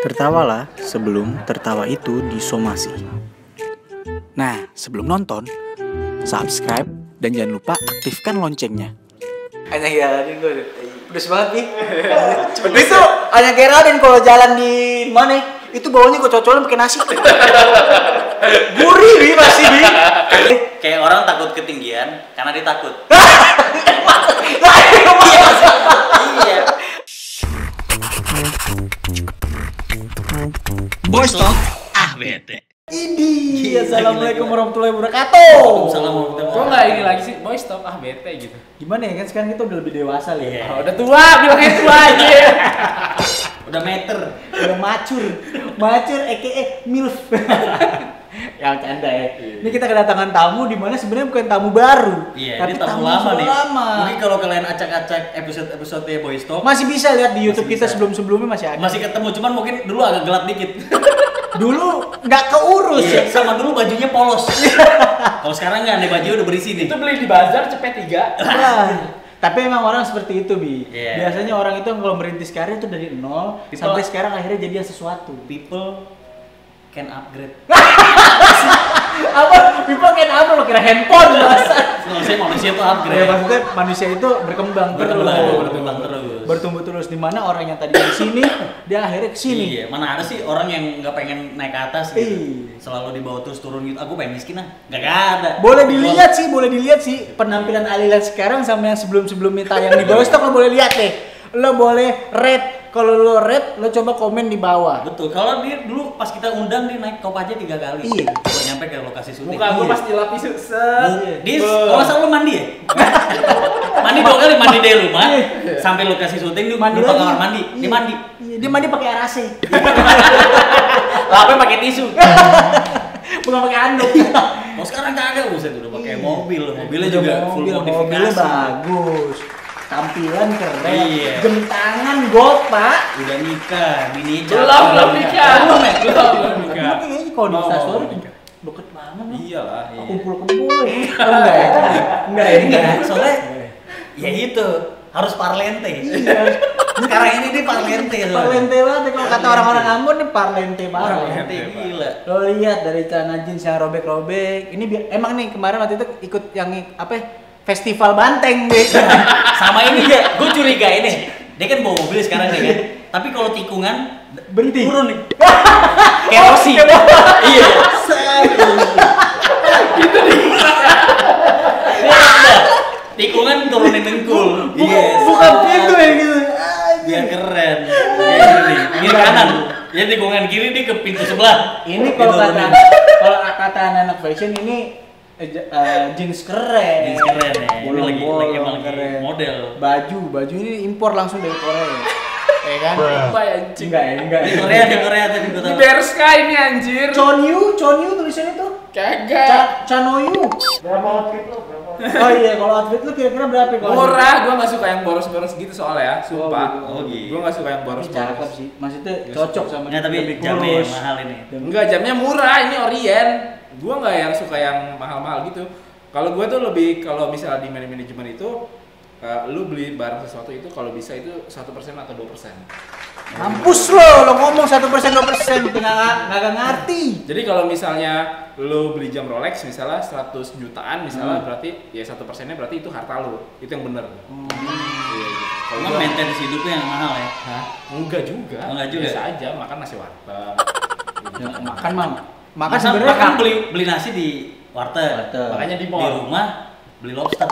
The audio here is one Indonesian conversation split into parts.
Tertawalah sebelum tertawa itu disomasi. Nah, sebelum nonton, subscribe dan jangan lupa aktifkan loncengnya. Hanya Raden gue pedes banget nih. Itu hanya kayak Raden kalau jalan di mana itu baunya gue cocolin pakai nasi. Gurih nih masih nih. Kayak orang takut ketinggian karena dia takut. Iya. Boys Talk. Bete. Ini assalamualaikum warahmatullahi wabarakatuh. Waalaikumsalam warahmatullahi Kok nggak ini lagi sih, boy stop bete gitu. Gimana ya kan sekarang kita udah lebih dewasa lah ya. Oh, udah tua, bilangnya tua aja. Udah meter. Udah macur aka milf. Yang canda ya. Ini kita kedatangan tamu di mana sebenarnya bukan tamu baru. Iya, tapi ini tamu lama nih. lama. Mungkin kalau kalian acak-acak episode Boys Talk Masih bisa lihat di YouTube Masih kita bisa. sebelum-sebelumnya masih ada. masih ketemu, cuman mungkin dulu agak gelap dikit. Dulu nggak keurus ya. Sama dulu bajunya polos. Kalau sekarang nggak nih, baju udah berisi nih. Itu beli di bazar cepet 3. Wah, tapi emang orang seperti itu, Bi. Iya. Biasanya orang itu kalau merintis karir itu dari nol sampai sekarang akhirnya jadi sesuatu. People can upgrade. Apa? People kan apa lo kira handphone masa? Manusia tuh Ya upgrade. maksudnya manusia itu berkembang Berkembang terus. bertumbuh terus di mana orang yang tadi di sini dia akhirnya ke sini. Iya, mana ada sih orang yang nggak pengen naik ke atas gitu. Iya. Selalu dibawa terus turun gitu. Aku pengen miskin ah. Nggak ada. Boleh dilihat sih penampilan Alilan sekarang sama yang sebelumnya tayang di bawah stok lo boleh lihat deh. Lo boleh rate. Kalau lo rate, lo coba komen di bawah. Betul. Kalau dia dulu pas kita undang dia naik Kopaja 3 kali. Iya. Buat nyampe ke lokasi syuting. Muka gua Iya. pas dilapis set. Dia kalau nggak salah lu mandi ya? Mandi 2 kali, mandi dari rumah sampai lokasi syuting dia Mandi lupa lagi. kamar mandi. Dia Iya. mandi. Iya, dia mandi pakai air AC. Lapnya pakai tisu. Bukan pakai handuk. Mau sekarang kagak buset udah pakai mobil. Mobilnya juga full modifikasi. Mobilnya bagus. Tampilan keren. Iya. Jam tangan gold, Pak. Udah nikah, bini Belum nikah. Belum ya? Belum nikah. Tapi kayaknya kalau di Mau instastory nikah. deket banget. Iyalah, iya. Kumpul-kumpul. Enggak ya? Enggak ya? Enggak, soalnya ya itu harus parlente. Iya. Sekarang ini dia parlente soalnya. Parlente banget kalau kata orang-orang Ambon nih parlente banget. Parlente gila. Lo lihat dari celana jeans yang robek-robek. Ini emang nih kemarin waktu itu ikut yang apa ya? Festival Banteng deh. Sama ini ya, gue curiga ini. Dia kan bawa mobil sekarang nih kan. Tapi kalau tikungan Berhenti. turun nih. Kayak Rossi. Iya. Itu nih. Tikungan turunin dengkul. Bukan pintu ya gitu. Biar keren. Kayak gini. Kiri kanan. Ya tikungan kiri dia ke pintu sebelah. Ini kalau kata anak fashion ini jeans keren. Jeans keren ya. Ini lagi Bolong-bolong, emang lagi model. Baju ini impor langsung dari Korea. Ya kan? Mbak anjing. Enggak. Di Korea tadi gue Di tahu. Berska ini anjir. Chonyu tulisannya tuh. Kagak. Chanoyu. Berapa outfit lu? Oh iya, kalau outfit lu kira-kira berapa kalau? Murah, gua nggak suka yang boros-boros gitu soalnya, sumpah. Oh, gitu. Gua nggak suka yang Ini cakep boros-boros. sih. Maksudnya cocok sama Nggak, tapi lebih jamnya kurus. yang mahal ini. Enggak, jamnya murah, ini Orient. Gua nggak yang suka yang mahal-mahal gitu. Kalau gua tuh lebih kalau misalnya di manajemen itu lu beli barang sesuatu itu kalau bisa itu 1% atau 2%. Mampus lo ngomong 1% 2% itu nggak ngerti. Jadi kalau misalnya lu beli jam Rolex misalnya 100 jutaan misalnya berarti ya 1%-nya berarti itu harta lu. Itu yang benar. Iya gitu. Kalau Emang gua maintenance hidupnya yang mahal ya? Hah? Enggak juga. Oh, enggak juga? Biasa aja makan nasi warteg. Ya, makan makan Maka sebenarnya kan beli nasi di warteg. Makanya di Di mall. rumah beli lobster.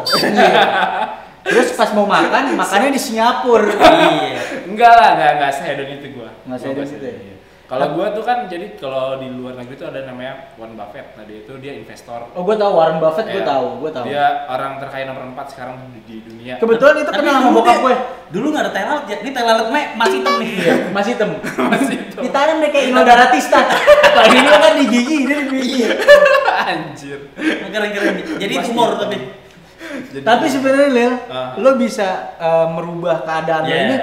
Terus pas mau makannya di Singapura. Iya. Enggak lah, enggak sehedon itu gua. Nggak Gua sehedon nggak itu ya? iya. Kalau gua tuh kan jadi kalau di luar negeri tuh ada namanya Warren Buffett. Nah, dia investor. Oh, gue tahu Warren Buffett, gue Iya. tahu. Dia orang terkaya nomor 4 sekarang di dunia. Kebetulan itu Tapi kenal sama dulu bokap dia- gue. Dulu nggak ada telalat ya. Ini telalat masih hitam nih. Masih hitam. Masih itu. Ditanam deh kayak Inul Daratista. Kalau ini kan di gigi, dia di gigi. Anjir. Keren-keren. Jadi Pasti tumor hitam. tapi. Jadi- Tapi sebenarnya Lil, Ah. lo bisa merubah keadaan lo Yeah. ini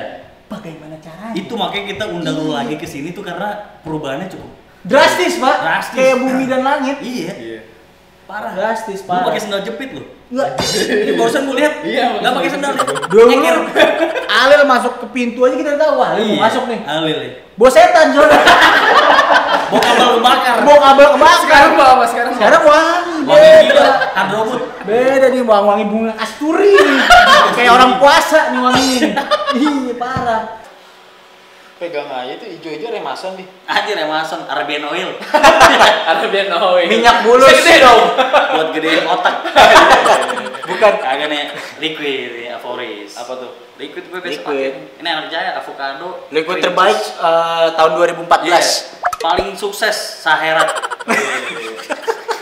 bagaimana caranya? Itu makanya kita undang lu lagi ke sini tuh karena perubahannya cukup Drastis, Pak. Drastis. Kayak bumi dan langit. Iya. Iya. Parah. Drastis, Lu parah. pakai sendal jepit lu. Enggak. Ini barusan gue lihat. Iya, Enggak pakai sendal. Dulu Alil masuk ke pintu aja kita udah tahu, Alil mau masuk nih. Alil nih. Bawa setan soalnya. Bawa kabel kebakar. Bawa kabel kebakar. Sekarang mau apa sekarang? Sekarang wangi, Wangi gila, beda. androbut. Beda nih, wangi bunga kasturi nih. Kayak orang puasa nih wanginya nih. Iya, parah. Pegang aja itu hijau-hijau remason nih. Anjir Remason, Arabian Oil. Arabian Oil. Minyak bulus. Gede dong. Buat gedein otak. Bukan. Kagak nih, liquid nih, Avoris. Apa tuh? Liquid gue biasa Liquid. pakai. Ini anak jaya, avocado. Liquid cream terbaik cheese. tahun 2014. Iya. Paling sukses Saherat.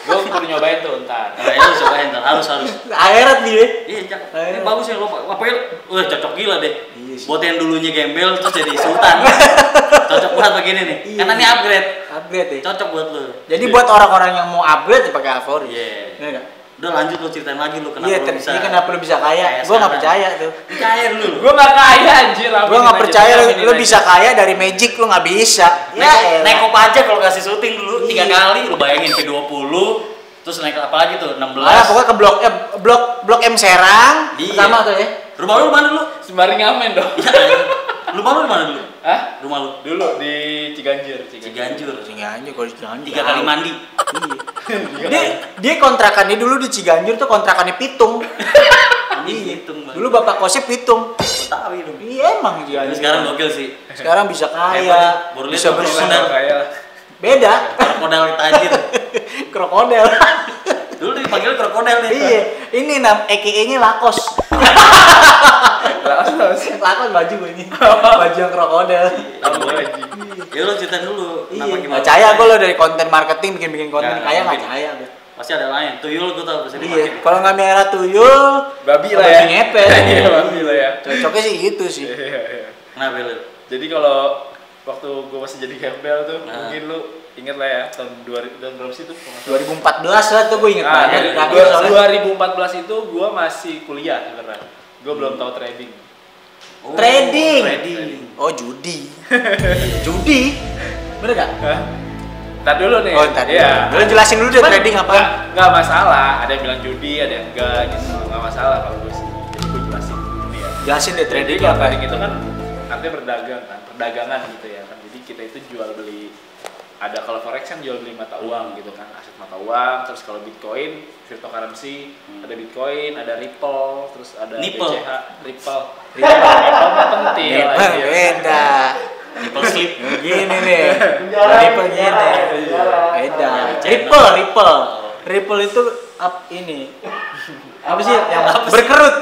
Gue perlu nyobain tuh ntar. Nah, itu cobain ntar, harus. Akhirat nih ya. Iya, cakep. Ini Saherat. bagus ya lo. Apanya? Wah, cocok gila deh. Iya sih. Buat yang dulunya gembel terus jadi sultan. Cocok banget begini nih. Iya. Karena ini upgrade. Upgrade ya. Cocok buat lo. Jadi buat orang-orang yang mau upgrade ya pakai Avoris. Iya. Iya nggak? Udah lanjut lo ceritain lagi lo kenapa Iya, lo bisa. ini kenapa lu bisa kaya? Kayak Gua nggak sekarang. percaya tuh. Ini kaya dulu. Gue nggak kaya anjir. Gua nggak percaya lu bisa kaya dari magic, lu nggak bisa. Naik nekop aja kalau kasih syuting dulu 3 kali lu bayangin ke 20 terus naik apa lagi tuh 16. Malah pokoknya ke blok M Serang Iya. pertama tuh ya. Rumah lu mana dulu? Sembari ngamen dong. Iya. Rumah lu di mana dulu? Hah? Rumah lu Dulu di Ciganjur. Ciganjur. Ciganjur kalau Ciganjur. 3 kali mandi. Iya. Dia kontrakannya dulu di Ciganjur tuh kontrakannya Pitung. Ini hitung Bang. Dulu bapak kosnya Pitung. Betawi dong. Iya emang Tapi Ciganjur. sekarang gokil sih. Sekarang bisa Hebat, kaya, baru bisa lihat bersih. modal. Kaya lah. Beda. Krokodil tajir. Krokodil. Dulu dipanggil krokodil nih. Iya. Ini EKE-nya Lakos. Lakos baju gue ini. Baju yang krokodil. Tahu gue aja. Ya lu ceritain dulu. Iya. Kenapa gimana? Nggak percaya gue lo dari konten marketing bikin konten Nggak, kaya nggak mungkin. percaya gue. Pasti ada lain. Tuyul gue tau bisa Iya. dipakai. Kalau nggak merah tuyul, Babi lah ya. babi ngepet. Iya, babi lah ya. Cocoknya sih gitu sih. Iya, iya. Kenapa lu? Jadi kalau waktu gue masih jadi gembel tuh, Nah. mungkin lu inget lah ya tahun 2000 tahun berapa sih tuh? 2014 lah tuh gue inget Nah, banget. dari Terakhir soalnya. 2014 itu gue masih kuliah sebenarnya. Gue belum tahu trading. Oh, Trading. Trading. Oh judi. Judi. Bener gak? Hah? Ntar dulu nih. Oh ntar. Iya. Lu jelasin dulu deh Cuman trading apa. Nggak masalah. Ada yang bilang judi, ada yang enggak gitu. Nggak masalah kalau gue sih. Jadi gue jelasin dulu ya. Jelasin deh Trading trading kalau apa. trading itu kan artinya berdagang kan, perdagangan gitu ya kan. Jadi kita itu jual beli. Ada kalau forex kan jual beli mata uang gitu kan, aset mata uang. Terus kalau bitcoin, cryptocurrency, ada bitcoin, ada Ripple, terus ada Nipple. BCH, Ripple mah penting. Iya, beda. Nipple slip. Gini nih. Ripple gini. Beda. Ripple. Ripple itu ini. Apa sih yang berkerut?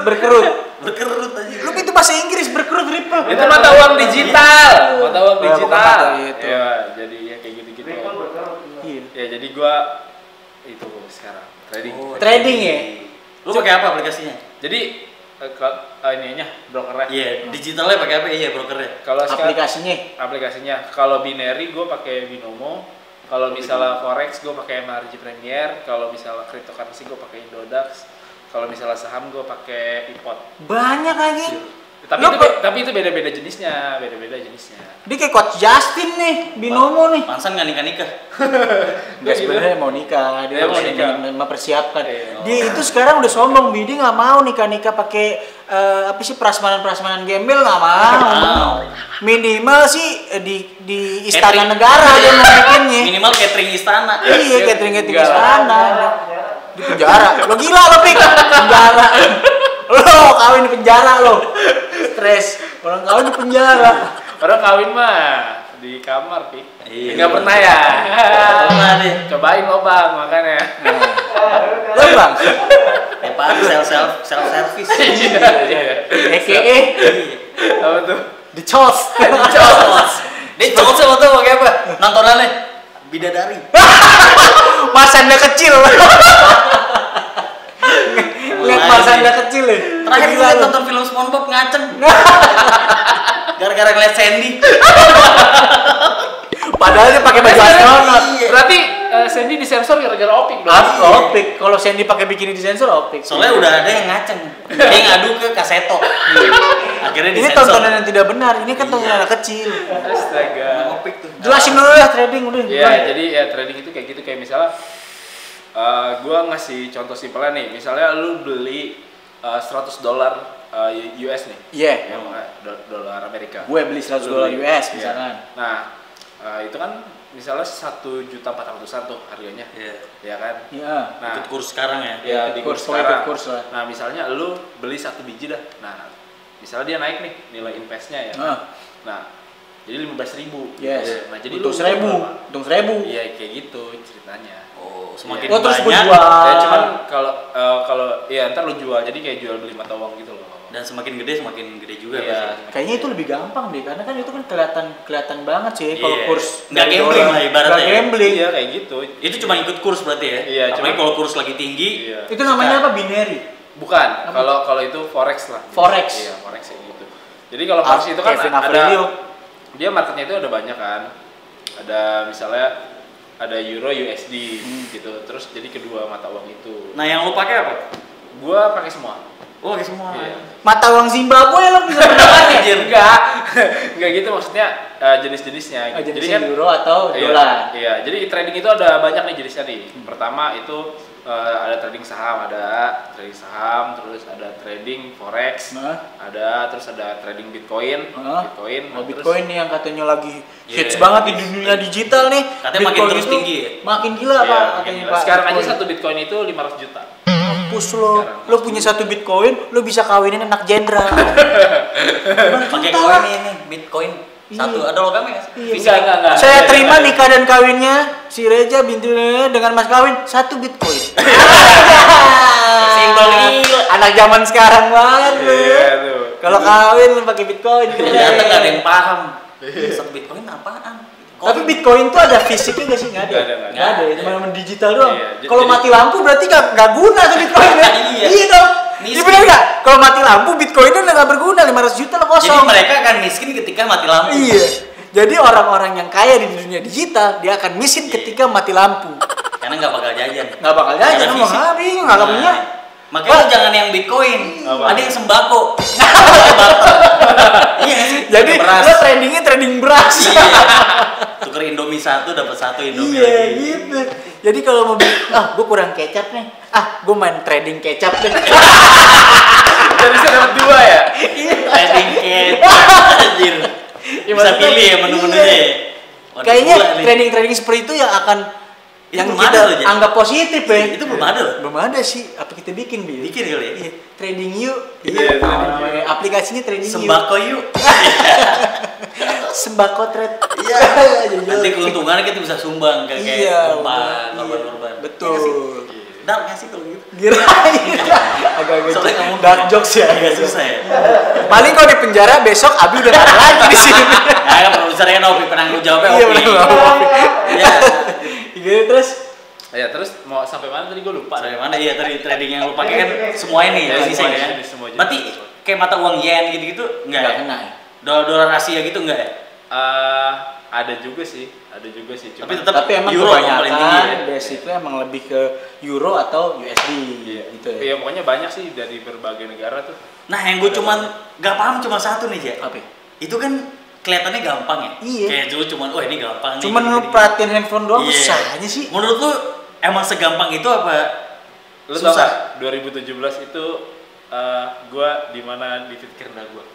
Berkerut aja. Lu itu bahasa Inggris berkerut Ripple. Itu mata uang digital, mata uang Oh, bukan digital. mata itu. Iya, jadi ya kayak gitu-gitu. Iya. Ya jadi gua itu sekarang trading. Oh, Trading ya? Lu pakai apa aplikasinya? Jadi ininya brokernya. Iya, digitalnya pakai apa? Iya, brokernya. Kalau sekarang Aplikasinya. kalau binary gua pakai Binomo. Kalau misalnya forex gua pakai MRG Premier. Kalau misalnya cryptocurrency gua pakai Indodax. Kalau misalnya saham gua pakai iPod. Banyak lagi. Tapi itu beda-beda jenisnya, Dia kayak Coach Justin nih, Binomo nih. Pansan nggak nikah-nikah? Enggak sebenarnya mau nikah, dia Dia mau harus nikah. mempersiapkan. Iya. Dia itu sekarang udah sombong, dia nggak mau nikah pakai apa sih prasmanan gembel nggak mau. Minimal sih di istana Catering. negara dia mau bikinnya. Minimal catering istana. Iya, catering Enggak. istana. Di penjara. Lo gila lo, Pik. Penjara. Lo kawin di penjara lo. Stres. Orang kawin di penjara. Orang kawin mah di kamar, Pi. Iya. Enggak pernah ya. Pernah deh. Cobain lo, Bang, makanya. Lo Bang. Apaan self service. Iya. EKE Apa tuh? dicos. Dia cocok sama tuh pakai apa? Nontonannya bidadari. Mas Anda kecil. Lihat Mas Anda kecil ya. Terakhir gue Gila lo. nonton film SpongeBob ngaceng. Gara-gara ngeliat Sandy. Padahal dia pakai baju astronot. Iya. Berarti Sandy disensor gara-gara Opik dong. Opik. Kalau Sandy pakai bikini disensor Opik. Soalnya udah ada yang ngaceng. Dia ngadu ke Kaseto. Akhirnya Ini disensor. tontonan yang tidak benar. Ini kan tontonan anak kecil. Astaga. Opik tuh. Jelasin dulu ya trading udah. Iya, jadi ya trading itu kayak gitu, kayak misalnya Gua ngasih contoh simpelnya nih, misalnya lu beli $100 US nih. Iya. Yang dolar Amerika. Gue beli $100 US Iya. misalkan. Nah, itu kan misalnya 1.400.000-an tuh harganya. Iya. Ya kan? Iya. Nah, Ikut kurs sekarang ya. ya ikut di kurs, kurs kalau ikut sekarang. kurs lah. Nah, misalnya lu beli 1 biji dah. Nah, misalnya dia naik nih nilai investnya ya. Nah, jadi 15.000. Yes. Nah, jadi untung lu 1.000. berapa? Untung 1.000. Iya, kayak gitu ceritanya. Oh, semakin Oh, terus gue banyak jual. Ya cuman kalau ya ntar lu jual, jadi kayak jual beli mata uang gitu loh. dan semakin gede juga Iya. pasti. Kayaknya itu lebih gampang deh, karena kan itu kan kelihatan banget sih kalau Iya. kurs Nggak dari gambling dolar. lah ibaratnya Nggak ya. gambling. Iya kayak gitu. Itu cuma ikut kurs berarti ya. Iya, Apalagi cuman- kalau kurs lagi tinggi. Iya. Itu namanya apa? Binary. Bukan, kalau itu forex lah. Forex. Iya, forex kayak gitu. Jadi kalau forex itu kan Kevin ada Aprilio. dia marketnya itu ada banyak kan. Ada misalnya ada euro USD gitu. Terus jadi kedua mata uang itu. Nah, yang lu pakai apa? Gua pakai semua. Oh, pakai semua. Iya. Mata uang Zimbabwe lo bisa mendapatkan. Enggak gitu maksudnya jenis-jenisnya. Jadi Jenisnya kan euro atau iya, dolar. iya, jadi trading itu ada banyak nih jenisnya nih. Pertama itu ada trading saham, terus ada trading forex, terus ada trading Bitcoin, Oh, terus- Bitcoin nih yang katanya lagi Iya, hits banget di dunia digital nih. Katanya makin terus itu tinggi ya? Makin gila Iya, Pak makin katanya gila. Pak. Sekarang aja Bitcoin. satu Bitcoin itu 500 juta. Mampus lo. Sekarang. Lo punya satu Bitcoin, lo bisa kawinin anak jenderal. Pakai koin ini Bitcoin. Satu Iya. ada logamnya nggak sih? Iya. Fisik. Enggak. Saya terima nikah dan kawinnya si Reja binti dengan mas kawin satu Bitcoin. Simpel gila. Anak zaman sekarang banget lo. Iya tuh. Kalau kawin lo pakai Bitcoin. Ternyata nggak ada yang paham. Satu Bitcoin apaan? Tapi Bitcoin tuh ada fisiknya nggak sih? Nggak ada. Nggak ada. Nggak ada. Itu cuma digital doang. Iya, Kalau jadi- mati lampu berarti nggak guna tuh Bitcoin ya. Iya. Iya dong. Miskin. Iya benar nggak? Kalau mati lampu Bitcoin itu nggak berguna, 500 juta lah Jadi kosong. mereka akan miskin ketika mati lampu. Iya. Jadi orang-orang yang kaya di dunia digital dia akan miskin ketika mati lampu. Karena nggak bakal jajan. Nggak bakal jajan, Nggak ada mau fisik. habis nggak Nah, punya. Makanya lu jangan yang Bitcoin. Apa? Ada yang sembako. Iya nggak sih? Jadi Beras. lo tradingnya trading beras. Iya. Tuker Indomie satu dapat satu Indomie Iya lagi. gitu. Jadi kalau mau beli, gue kurang kecap nih. Gue main trading kecap deh. Jadi saya dapat 2 ya. Trading kecap. Anjir. Ya, Bisa maksudnya- pilih ya menu-menunya ya. Waduh, Kayaknya gila nih. trading seperti itu yang akan Itu yang belum kita ada loh, Jack. anggap positif ya. Itu belum ada loh. Belum ada sih. Apa kita bikin Bi? Bikin kali ya. Iya, trading you. Iya, trading namanya aplikasinya trading you. Sembako yuk. Sembako trade. Iya. Nanti keuntungannya kita bisa sumbang ke kayak Iya, korban-korban. betul. Dark nggak sih kalau gitu? Gila. Agak-agak Soalnya kamu dark jokes ya. Agak susah ya. Paling kalau di penjara besok Abi udah nggak ada lagi di sini. Ya kan produsernya Novi penanggung jawabnya Iya Opi. benar. Iya. Gitu terus Ya terus mau sampai mana tadi gue lupa. Dari mana? Iya tadi trading yang lu pakai kan semua ini Ya, jenisnya semua ya. jenis, semua jenis. Berarti kayak mata uang yen gitu-gitu enggak nggak ya? kena ya. Dolar Asia gitu enggak ya? Ada juga sih. Cuma Tapi tetap Tapi emang euro yang paling tinggi ya. kebanyakan basically emang lebih ke euro atau USD gitu ya. Iya pokoknya banyak sih dari berbagai negara tuh. Nah, yang gue cuman nggak paham cuma satu nih, Jack. Apa? Itu kan kelihatannya gampang ya. Iya. Kayak dulu cuman, oh ini gampang nih. Cuman lu gini-gini. perhatiin handphone doang Iya. susah aja sih. Menurut lu emang segampang itu apa? Lu tau Susah. gak 2017 itu gue di mana di titik rendah gue.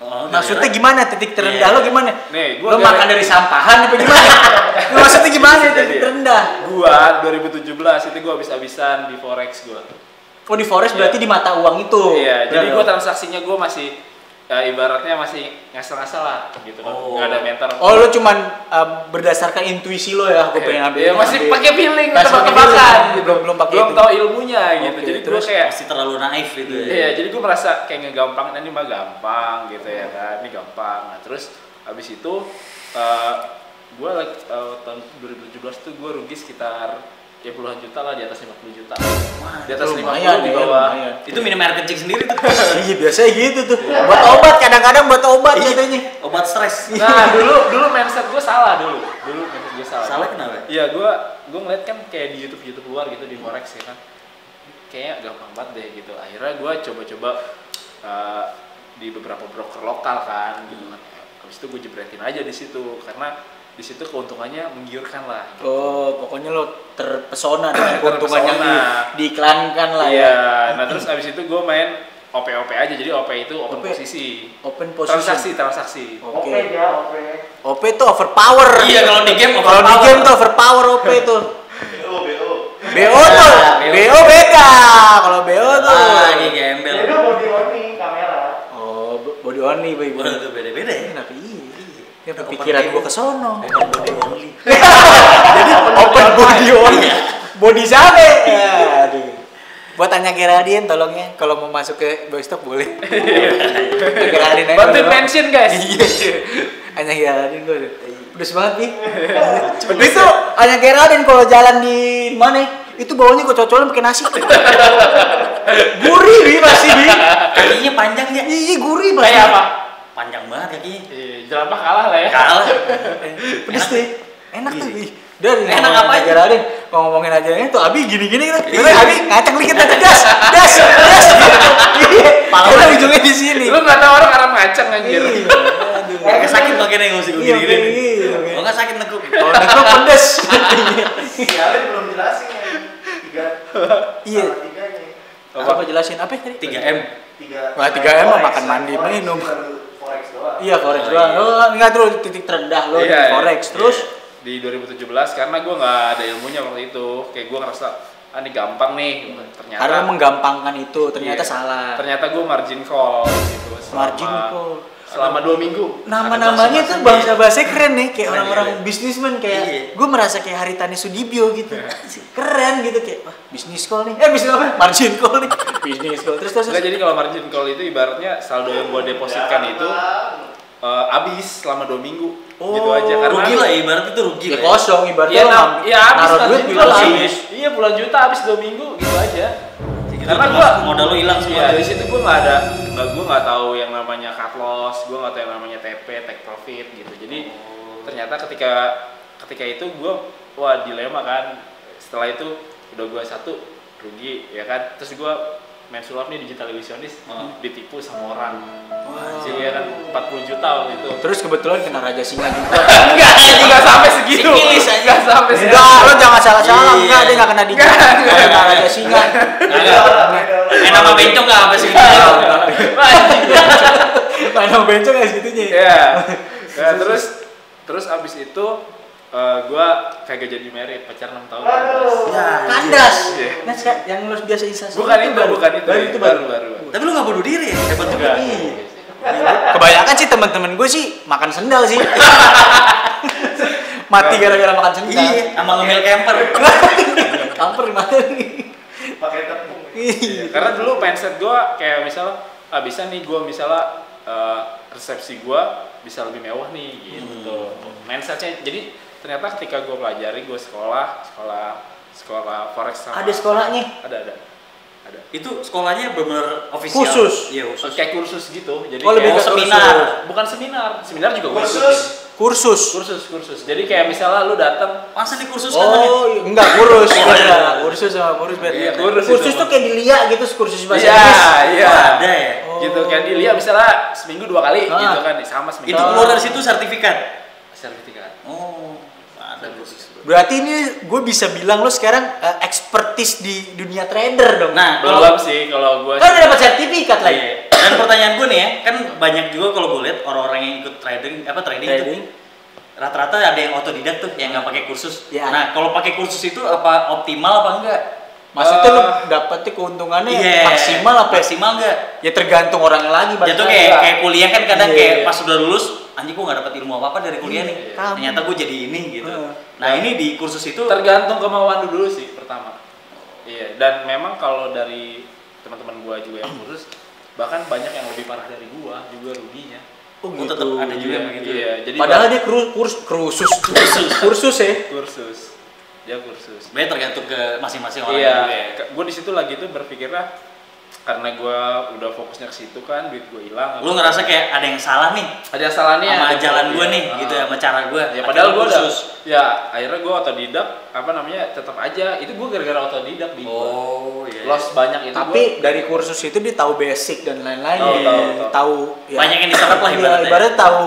Oh, Maksudnya gara-gara- gimana titik terendah Iya. lo gimana? Nih, Lo makan dari sampahan apa gimana? Lo maksudnya gimana Jadi, titik terendah? Gua 2017 itu gua habis-habisan di forex gua. Oh di forex Iya. berarti di mata uang itu. Iya, jadi Bener gua dong? transaksinya gua masih ibaratnya masih ngasal-ngasal lah gitu kan. Oh. Nggak ada mentor. Oh lo cuman berdasarkan intuisi lo ya, aku pengen ambil. Iya, masih pakai feeling, Masih pakai tebak-tebakan feeling. gitu. Belum pakai Belum itu. tahu ilmunya gitu. Oke, Jadi gua terus kayak Masih terlalu naif gitu ya. iya, jadi gua merasa kayak ngegampang, ini mah gampang gitu ya kan. Ini gampang. Nah, terus habis itu gua tahun 2017 tuh gua rugi sekitar ya puluhan juta lah, di atas 50 juta. Di atas 50 lumayan di ya, bawah. lumayan. Itu minum air kencing sendiri tuh. Iya biasanya gitu tuh. Buat obat kadang-kadang buat obat Iya. katanya. Obat stres. Nah, dulu mindset gue salah dulu. Mindset gue salah. Salah kenapa? Iya, gue ngeliat kan kayak di YouTube luar gitu di forex ya kan. Kayaknya gampang banget deh gitu. Akhirnya gue coba-coba di beberapa broker lokal kan gitu kan. Habis itu gue jebretin aja di situ karena di situ keuntungannya menggiurkan lah. Oh, pokoknya lo terpesona dengan keuntungan yang Terpesona. diiklankan lah ya. Iya, nah terus abis itu gue main OP aja, jadi OP itu open OP. posisi. Open position. Transaksi. Oke. OP itu overpower. Iya, kalau di game Kalau di overpower. game tuh overpower OP itu. BO tuh, Nah, BO beda. Kalau BO tuh. Ini gembel. Oh, body only, boy. Wah, itu beda-beda ya. Kenapa iya? Ya pikiran gua ke sono. Open body only. Jadi open body only. Body sampai. Aduh. Buat tanya Geraldine tolong ya, kalau mau masuk ke Boystok boleh. Geraldine aja. Bantuin mention guys. Iya. Hanya Geraldine gua. Pedes banget nih. Itu hanya Geraldine kalau jalan di mana? Itu bawahnya gua cocolin pakai nasi. Gurih bi masih bi. Kakinya panjang ya. Iya gurih masih. Kayak apa? Panjang banget kakinya. Jerapah kalah lah ya. Kalah. Pedes tuh. Enak tuh. Ih. Dari Enak apa aja? Geraldine mau ngomongin aja ini tuh Abi gini-gini kan. Terus Abi ngaceng dikit aja das. Iya. Kalau ujungnya di sini. Lu nggak tahu orang Arab ngaceng anjir. Iya. Aduh. Kayak sakit makanya yang mesti gue Iya, gini-gini. iya. Oh enggak sakit nekuk. Kalau nekuk pedes. Kalian belum jelasin ya. Iya. Tiganya. Apa jelasin apa tadi? 3M. Wah, 3M mah makan mandi minum. Forex doang. Iya, forex Oh, doang. iya. Oh, enggak terus titik terendah lo di Iya, forex. Terus di 2017 karena gue nggak ada ilmunya waktu itu, kayak gue ngerasa ini gampang nih, ternyata karena menggampangkan itu ternyata Iya. salah. Ternyata gue margin call gitu Margin call. selama 2 minggu. Nama-namanya tuh bahasa-bahasa keren nih, kayak Keren, orang-orang keren. bisnismen kayak Iya. gue merasa kayak Haritani Sudibyo gitu. Keren gitu kayak wah, bisnis call nih. Bisnis apa? Margin call nih. Bisnis call. Terus Enggak, jadi kalau margin call itu ibaratnya saldo yang gue depositkan itu habis selama 2 minggu gitu Oh, aja karena Rugi lah ya, ibarat itu rugi ya lah. kosong ibaratnya Iya, lo iya habis naruh duit margin gitu call habis. habis. Iya, puluhan juta habis 2 minggu gitu aja. Gitu, Karena terus gua modal lu hilang semua. Iya, di situ gue nggak tahu yang namanya cut loss, gue nggak tahu yang namanya TP, take profit gitu. Jadi ternyata ketika itu gue wah dilema kan. Setelah itu udah gue satu rugi ya kan. Terus gue main sulap nih digital illusionist ditipu sama orang. Jadi ya kan 40 juta waktu itu. Terus kebetulan kena Raja Singa juga. Enggak sampai segitu. Sikilis aja. Enggak sampai segitu. Enggak, lo jangan salah-salah. Iya. Enggak, dia enggak kena digit. Kena Raja Singa. Nama bencong enggak apa sih? Main sama bencong ya segitunya. Iya. Nah, terus abis itu gue kagak jadi married, pacar 6 tahun. Kandas. Iya. Nah, yang lo biasa instasi. Bukan itu. Baru. Baru. Tapi lu enggak bunuh diri ya? Hebat juga. Enggak. Kebanyakan sih teman-teman gue sih makan sendal sih. Mati gara-gara makan sendal. Iya, sama ngemil camper. Kamper di mana nih? Pakai tepung. Iya. Karena dulu mindset gue kayak misalnya bisa nih gue misalnya resepsi gue bisa lebih mewah nih gitu. Mindsetnya jadi ternyata ketika gue pelajari gue sekolah forex sama Ada sekolahnya? ada Itu sekolahnya benar official. Khusus? Iya, khusus. kayak kursus gitu jadi Oh, lebih kayak ke seminar. bukan seminar juga gue Kursus. kursus jadi kayak misalnya lu datang Masa dikursuskan kan? Oh, enggak kurus. Iya, kursus sama kursus beda. Iya, kursus Kursus itu. tuh kayak di LIA gitu, kursus bahasa iya Inggris. iya Oh, ada ya. gitu kayak dilihat misalnya seminggu 2 kali Ah. gitu kan sama seminggu Itu keluar dari situ sertifikat. sertifikat. Oh, ada kursus. Berarti ini gue bisa bilang lo sekarang expertise di dunia trader dong. Nah, Belum sih kalau gue Kan udah dapat sertifikat lagi. Iya. Dan pertanyaan gue nih ya, kan banyak juga kalau gue lihat orang-orang yang ikut trading Trading. itu rata-rata ada yang otodidak tuh, yang nggak pakai kursus. Iya. Nah, kalau pakai kursus itu apa optimal apa enggak? Maksudnya lo dapetnya keuntungannya Iya. maksimal apa? Maksimal enggak? Ya tergantung orangnya lagi. Ya tuh balik lagi. kayak kuliah kan kadang Iya. kayak pas udah lulus, anjing gue nggak dapet ilmu apa-apa dari kuliah nih. Kamu. Ternyata gue jadi ini gitu. Heeh. Nah, ini di kursus itu tergantung kemauan lu dulu sih pertama. Iya, dan memang kalau dari teman-teman gua juga yang kursus bahkan banyak yang lebih parah dari gua juga ruginya. Oh, Oh, tetap ada juga yang begitu. Iya, jadi Padahal dia kursus ya. kursus. Dia kursus. sebenarnya tergantung ke masing-masing orang Iya, juga ya. gue di situ lagi tuh berpikirnya karena gue udah fokusnya ke situ kan, duit gue hilang. Lu ngerasa kayak ada yang salah nih ada salahnya sama jalan gue Iya. nih gitu ya, sama cara gue. Ya padahal gue udah, ya akhirnya gue otodidak, tetap aja itu gue gara-gara otodidak di Oh, iya. loss banyak itu. Tapi dari kursus itu dia tahu basic dan lain-lain. Tahu. Tahu ya. Banyak yang diserap lah Iya, ibaratnya. ibaratnya tahu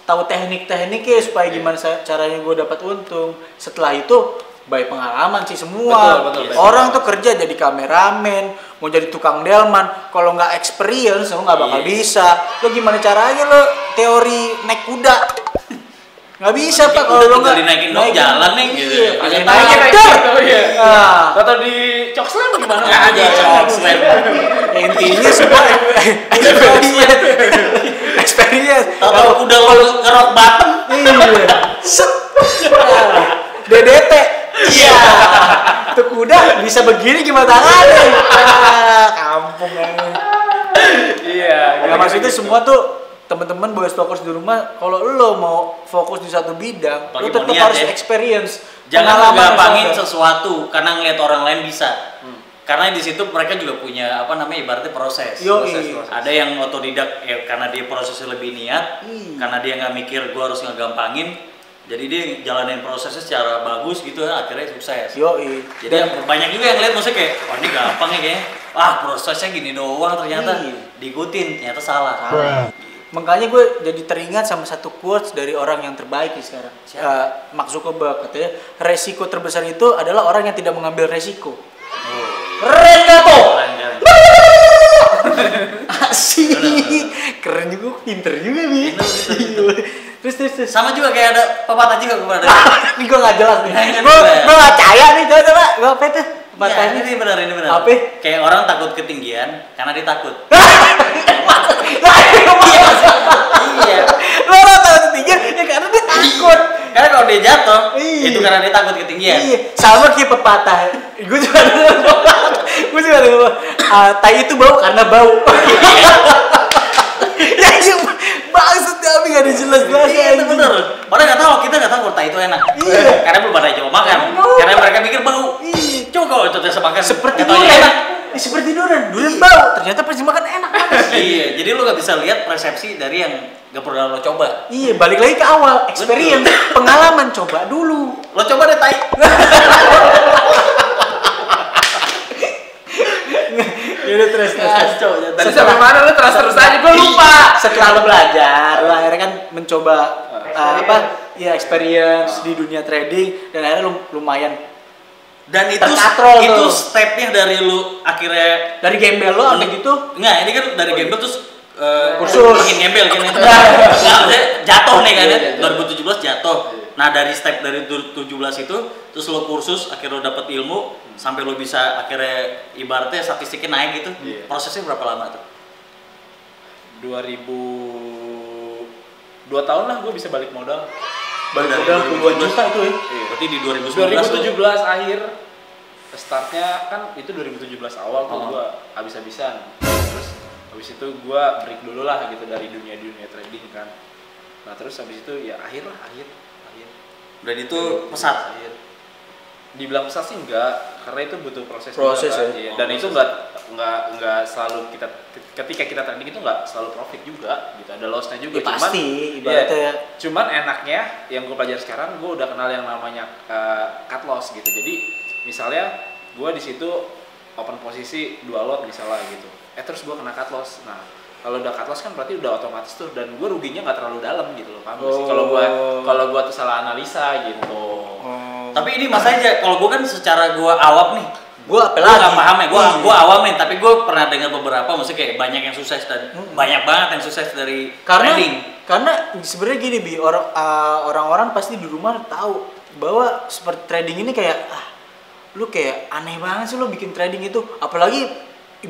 tahu teknik-tekniknya supaya gimana caranya gue dapat untung. Setelah itu by pengalaman sih semua. Betul. Orang tuh kerja jadi kameramen, mau jadi tukang delman, kalau nggak experience lo nggak bakal bisa. Lo gimana caranya lo teori naik kuda? Nggak bisa Pak kalau lo nggak dinaikin dong jalan nih gitu. Naikin gitu ya. Nah, Atau di Cokslam gimana? Nggak ada Cokslam. intinya semua experience. Tahu udah lo ngerok bottom. Iya. Set. DDT. Iya. Tuh kuda bisa begini gimana tangannya? Kampung aja. Iya. Nah, maksudnya semua tuh teman-teman boys talkers di rumah, kalau lo mau fokus di satu bidang, lo Apalagi tetap mau niat, harus ya. experience. Jangan Pengalaman gampangin harus ada. sesuatu karena ngeliat orang lain bisa. Karena di situ mereka juga punya apa namanya ibaratnya proses. Yoi. Ada yang otodidak ya karena dia prosesnya lebih niat, karena dia nggak mikir gua harus ngegampangin. Jadi dia jalanin prosesnya secara bagus gitu akhirnya sukses. Yoi. Jadi banyak juga yang lihat maksudnya kayak wah ini gampang ya kayaknya. Wah prosesnya gini doang ternyata diikutin ternyata salah. Makanya gue jadi teringat sama satu quotes dari orang yang terbaik nih sekarang. Mark Zuckerberg katanya, resiko terbesar itu adalah orang yang tidak mengambil resiko. Keren gak tuh? Asik. Keren juga, pinter juga Bi. Terus. Sama juga kayak ada pepatah juga kemarin. Ini gue gak jelas nih. Nah, Gue gak percaya nih, coba. Gue apa itu? Pepatah Iya, ini benar. Apa? Kayak orang takut ketinggian karena dia takut. Iya. Lo orang tahu ketinggian ya karena dia takut. Karena kalau dia jatuh, Iya. itu karena dia takut ketinggian. Iya, sama kayak pepatah. Gue juga dengar. Tai itu bau karena bau. Ya sih, maksud tapi gak ada jelas banget. Iya, itu bener. Orang nggak tahu, kita nggak tahu kalau tai itu enak. Iya. Karena belum ada yang coba makan. Karena mereka pikir bau. Iya. Coba kalau itu tes makan. Seperti nggak taunya durian. enak. Seperti durian bau. Ternyata pas dimakan enak banget. Iya, jadi lu nggak bisa lihat persepsi dari yang nggak pernah lo coba. Iya, balik lagi ke awal, experience, pengalaman, coba dulu. Lo coba deh tai. Yaudah terus. Tadi sampai mana lu terus aja gue lupa. Setelah lo belajar, lo akhirnya kan mencoba experience di dunia trading dan akhirnya lumayan Dan itu terkatrol itu tuh. stepnya dari lu akhirnya dari gembel lo ada gitu. Enggak, ini kan dari gembel terus Kursus. makin gembel kan ya. Nggak, maksudnya jatuh nih kan ya. 2017 jatuh. Nah, dari step dari 2017 itu terus lo kursus, akhirnya lo dapet ilmu sampai lo bisa akhirnya ibaratnya statistiknya naik gitu. Prosesnya berapa lama tuh? 2 tahun lah gue bisa balik modal. Baru dari Udah puluhan 2017. juta itu ya. Berarti di 2019 2017 akhir startnya kan itu 2017 awal tuh gue habis-habisan. Terus habis itu gue break dulu lah gitu dari dunia trading kan. Nah terus habis itu ya akhir. Dan itu pesat. Akhir. Dibilang pesat sih enggak, karena itu butuh proses Proses juga, kan. ya. Iya. Dan itu enggak selalu ketika kita trading itu enggak selalu profit juga gitu, ada lossnya juga. Ya, pasti, ibaratnya. Cuman enaknya yang gue pelajari sekarang, gue udah kenal yang namanya cut loss gitu. Jadi misalnya gue di situ open posisi 2 lot misalnya gitu, terus gue kena cut loss. Nah kalau udah cut loss kan berarti udah otomatis tuh, dan gue ruginya nggak terlalu dalam gitu loh, paham nggak sih? Kalau gue tuh salah analisa gitu. Tapi ini masalahnya kalau gue kan secara gue awam nih. Gue Gue nggak paham ya, gue awam nih, tapi gue pernah dengar beberapa, maksudnya kayak banyak yang sukses dan banyak banget yang sukses dari trading. Karena sebenarnya gini Bi, orang-orang pasti di rumah tahu bahwa seperti trading ini kayak lu kayak aneh banget sih lu bikin trading itu, apalagi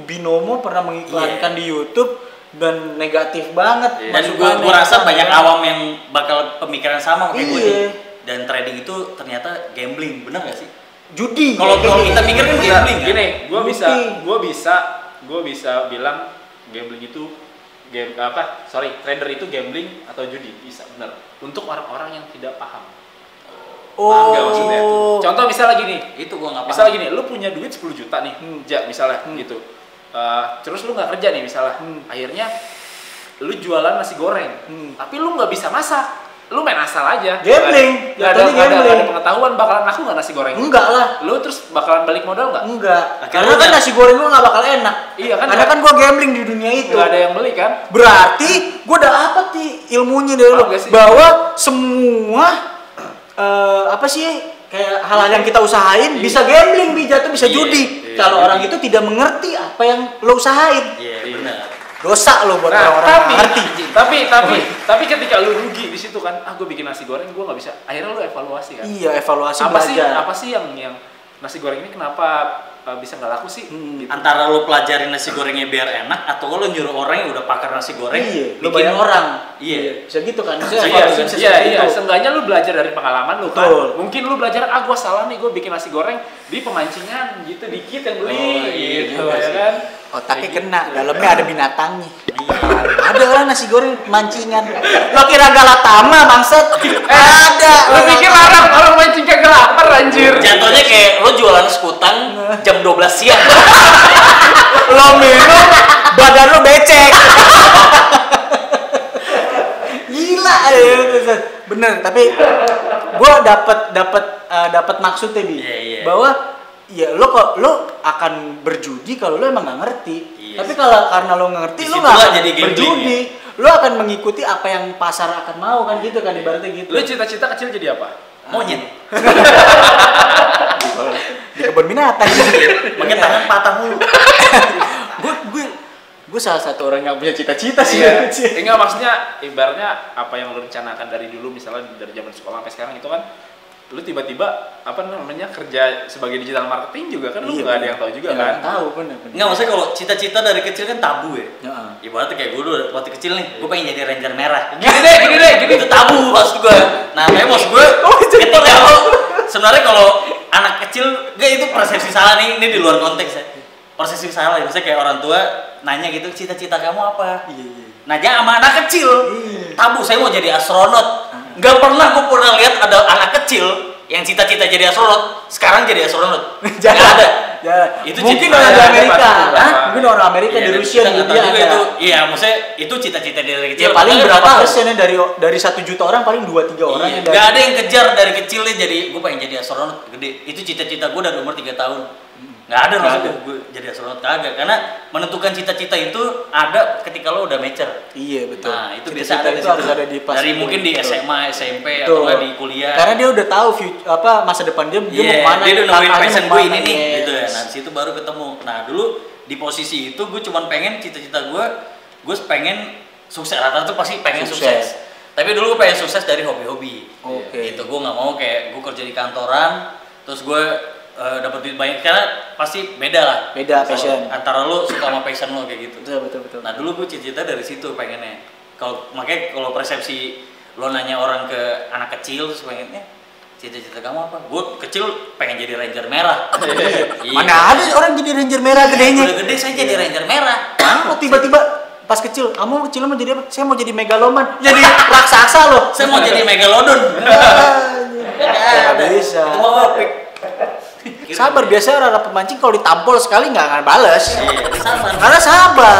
Binomo pernah mengiklankan di YouTube dan negatif banget. Dan gue rasa banyak awam yang bakal pemikiran sama kayak gue nih. Dan trading itu ternyata gambling, benar gak sih? Judi. Kalau kita mikir kan gambling kan? Gini, gue bisa bilang gambling itu trader itu gambling atau judi, bisa benar. Untuk orang-orang yang tidak paham. Paham gak maksudnya tuh? Contoh misalnya gini, Itu gue nggak paham. misalnya gini, lu punya duit 10 juta nih, misalnya gitu. Terus lu nggak kerja nih misalnya, akhirnya lu jualan nasi goreng, tapi lu nggak bisa masak. lu main asal aja. Gambling, Nggak ada, jatuhnya nggak ada gambling. pengetahuan bakalan laku nggak nasi goreng. Enggak lah. Lu terus bakalan balik modal nggak? Enggak. Akhirnya Karena kan udah- nasi goreng gua nggak bakal enak. Iya kan? Karena kan gua gambling di dunia itu. Nggak ada yang beli kan? Berarti gua udah apa nih ilmunya dari lu Paham gak sih? bahwa semua apa sih kayak hal-hal yang kita usahain Iya. bisa gambling, jatuh bisa Iya, judi. iya, Kalau judi. orang itu tidak mengerti apa yang lo usahain. Iya, benar. Dosa lo buat Nah, orang-orang yang ngerti. tapi ketika lu rugi di situ kan, gue bikin nasi goreng gue nggak bisa. Akhirnya lu evaluasi kan. Iya, evaluasi Apa belajar. sih yang nasi goreng ini kenapa bisa nggak laku sih? Gitu. Antara lo pelajarin nasi gorengnya biar enak atau lo nyuruh orang yang udah pakar nasi goreng Iya, lo bikin banyak orang. Iya. Bisa gitu kan. Bisa Iya, evaluasi bisa iya, seperti iya. itu. Seenggaknya lu belajar dari pengalaman lu kan. Betul. Mungkin lu belajar, gue salah nih, gue bikin nasi goreng di pemancingan gitu dikit yang beli, Oh, iya, gitu juga ya sih. kan. Otaknya Kayak kena, gitu. dalamnya ada binatangnya. Iya. Ada orang nasi goreng mancingan. Lo kira Galatama bangsat? Ada. Lu pikir orang mancing kagak lapar anjir. Jatuhnya kayak lo jualan sekutang jam 12 siang. Lo minum, badan lo becek. Gila, bener. Tapi gue dapat maksudnya bi, Iya, iya. bahwa ya lo akan berjudi kalau lo emang nggak ngerti. Iya Tapi sih. kalau karena lo ngerti, lo Disitulah nggak akan jadi gambling, berjudi. Lo akan mengikuti apa yang pasar akan mau kan gitu kan ibaratnya gitu. Lu cita-cita kecil jadi apa? Monyet. Di kebun binatang. Pakai tangan patah mulu. gue salah satu orang yang punya cita-cita sih. Iya. Enggak, maksudnya ibaratnya apa yang lu rencanakan dari dulu, misalnya dari zaman sekolah sampai sekarang itu kan lu tiba-tiba apa namanya kerja sebagai digital marketing juga kan, lu Iya, nggak ada yang tahu juga Nggak kan. tahu bener. Enggak, maksudnya kalau cita-cita dari kecil kan tabu ya. Heeh. Ibaratnya kayak gue dulu waktu kecil nih, gue pengen jadi ranger merah. Gini deh, Itu tabu maksud gue. Nah, memang maksud gue ketika lo sebenarnya kalau anak kecil, gak itu persepsi salah nih, ini di luar konteks ya. Persepsi salah, misalnya kayak orang tua nanya gitu, cita-cita kamu apa? Iya. Nanya sama anak kecil, Iya. tabu, saya mau jadi astronot. Gak pernah gue pernah lihat ada anak kecil yang cita-cita jadi astronot, sekarang jadi astronot. Gak ada. Ya, Itu mungkin cita-cita orang di ada, Amerika, pasti. Hah? Mungkin orang Amerika Iya, di dan Rusia kita di nggak tahu India juga ada. itu. Iya, maksudnya itu cita-cita dari kecil. Ya paling Makanya berapa nggak tahu. persennya dari 1 juta orang paling 2-3 orang Iya, yang nggak ada yang kejar dari kecil nih jadi gue pengen jadi astronot gede. Itu cita-cita gue dari umur 3 tahun. Nggak ada Nggak maksudnya ada. gue jadi astronot, kagak. Karena menentukan cita-cita itu ada ketika lo udah mature. Iya betul. Nah, itu biasa Cita-cita ada di itu situ. harus ada di pas Dari itu. mungkin di Betul. SMA, SMP Betul. atau nggak di kuliah. Karena dia udah tahu masa depan dia mau Iya, kemana. dia udah nemuin kakaknya passion mau gue kemana, ini nih, yes. gitu ya. Nah, di situ baru ketemu. Nah, dulu di posisi itu gue cuman pengen cita-cita gue pengen sukses. Rata-rata tuh pasti pengen sukses. Tapi dulu gue pengen sukses dari hobi-hobi. Oke. Gitu, gue nggak mau kayak gue kerja di kantoran, terus gue dapat duit banyak, karena pasti beda lah. Beda Kalau passion. Antara lo suka sama passion lo kayak gitu. Betul. Nah dulu gue cita-cita dari situ pengennya. Makanya kalau persepsi lo nanya orang ke anak kecil terus pengennya cita-cita kamu apa? Gue kecil pengen jadi ranger merah. Iya. Mana ada orang jadi ranger merah gedenya? Udah gede saya jadi ranger merah. Kok tiba-tiba pas kecil, kamu kecil mau jadi apa? Saya mau jadi megaloman, jadi raksasa loh. Saya mau jadi megalodon. Nggak bisa. Itu mau epic. Sabar, biasanya orang pemancing kalau ditampol sekali nggak akan balas. Iya, sabar. Karena sabar.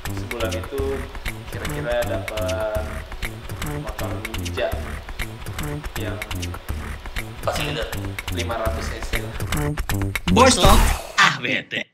Sebulan itu kira-kira dapat motor ninja yang Pasti gitu. 500 cc. Boys Talk, ah bete.